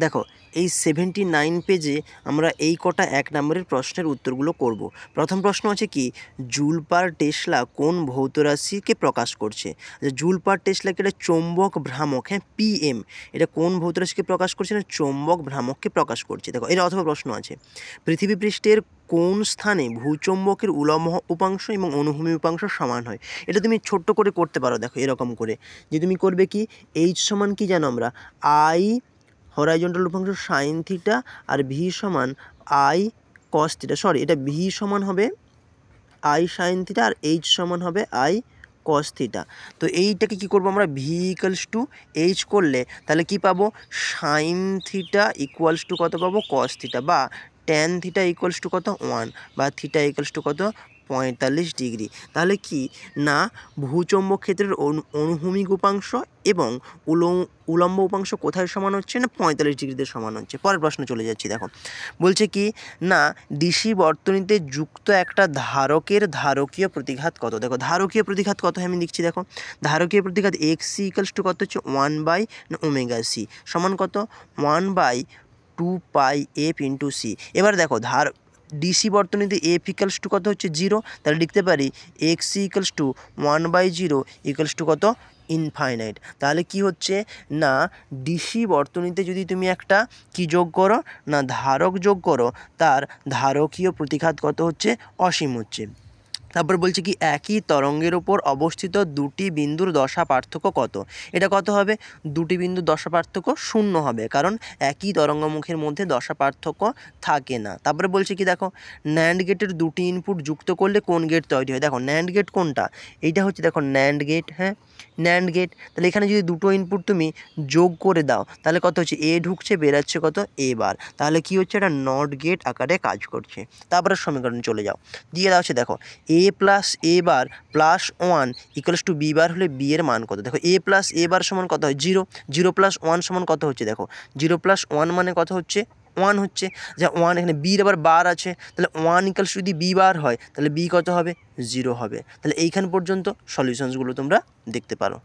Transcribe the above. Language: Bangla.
দেখো এই 79 পেজে আমরা এই কটা 1 নম্বরের প্রশ্নের উত্তরগুলো করব। প্রথম প্রশ্ন আছে কি, জুল পার টেসলা কোন ভৌত রাশিকে প্রকাশ করছে? জুল পার টেসলাকে এটা চৌম্বক ভ্রামক, হ্যাঁ পিএম, এটা কোন ভৌত রাশিকে প্রকাশ করছে না চৌম্বক ভ্রামককে প্রকাশ করছে। দেখো এর অথবা প্রশ্ন আছে, পৃথিবী পৃষ্ঠের কোন স্থানে ভূচৌম্বকের উলম্ব উপাংশ এবং অনুভূমি উপাংশ সমান হয়? এটা তুমি ছোট্ট করে করতে পারো। দেখো এরকম করে যে তুমি করবে কি, এইচ সমান কি জানো আমরা, আই হরাইজন্টাল উপাংশ সাইন থিটা আর ভি সমান আই কস থিটা, সরি এটা ভি সমান হবে আই সাইন থিটা আর এইচ সমান হবে আই কস থিটা। তো এইটাকে কী করবো আমরা, ভি ইকুয়ালস টু এইচ করলে তাহলে কি পাবো, সাইন থিটা ইকুয়ালস টু কত পাবো, কস থিটা, বা ট্যান থিটা ইকুয়ালস টু কত 1, বা থিটা ইকুয়ালস টু কত 45 ডিগ্রি। তাহলে কি না, ভূচৌম্বক ক্ষেত্রের অনুভূমিক উপাংশ এবং উলম্ব উপাংশ কোথায় সমান হচ্ছে না 45 ডিগ্রিতে সমান হচ্ছে। পরের প্রশ্ন চলে যাচ্ছি। দেখো বলছে কি না, ডিসি বর্তনীতে যুক্ত একটা ধারকের ধারকীয় প্রতিঘাত কত? দেখো ধারকীয় প্রতিঘাত কত আমি লিখছি। দেখো ধারকীয় প্রতিঘাত এক্স সি ইকালস টু কত হচ্ছে 1/ওমেগা সি সমান কত 1/2πf ইন্টু সি। এবার দেখো ডিসি বর্তনীতে এফ ইকালস টু কত হচ্ছে 0, তাহলে লিখতে পারি x C equals to 1/0 equals to কত ইনফাইনাইট। তাহলে কি হচ্ছে না, ডিসি বর্তনীতে যদি তুমি একটা কি যোগ করো না ধারক যোগ করো, তার ধারকীয় প্রতিঘাত কত হচ্ছে, অসীম হচ্ছে। তারপর বলছে কি, একই তরঙ্গের ওপর অবস্থিত দুটি বিন্দুর দশা পার্থক্য কত? এটা কত হবে, দুটি বিন্দুর দশা পার্থক্য 0 হবে, কারণ একই তরঙ্গমুখের মধ্যে দশা পার্থক্য থাকে না। তারপরে বলছে কি দেখো, ন্যান্ড গেটের দুটি ইনপুট যুক্ত করলে কোন গেট তৈরি হয়? দেখো ন্যান্ড গেট কোনটা, এইটা হচ্ছে দেখো ন্যান্ড গেট, হ্যাঁ ন্যান্ড গেট। তাহলে এখানে যদি দুটো ইনপুট তুমি যোগ করে দাও তাহলে কত হচ্ছে, এ ঢুকছে বেরাচ্ছে কত এ বার, তাহলে কি হচ্ছে, এটা নট গেট আকারে কাজ করছে। তারপরে সমীকরণ চলে যাও, দিয়ে দেওয়া হচ্ছে দেখো A plus A bar plus 1 equals to B bar হলে বি এর মান কত? দেখো এ প্লাস এ বার সমান কত হয় 0, 0 প্লাস 1 সমান কত হচ্ছে, দেখো 0 প্লাস 1 মানে কত হচ্ছে 1 হচ্ছে, যা 1 এখানে বির আবার বার আছে, তাহলে 1 ইকুয়ালস যদি বি বার হয় তাহলে বি কত হবে 0 হবে। তাহলে এইখান পর্যন্ত সলিউশনসগুলো তোমরা দেখতে পারো।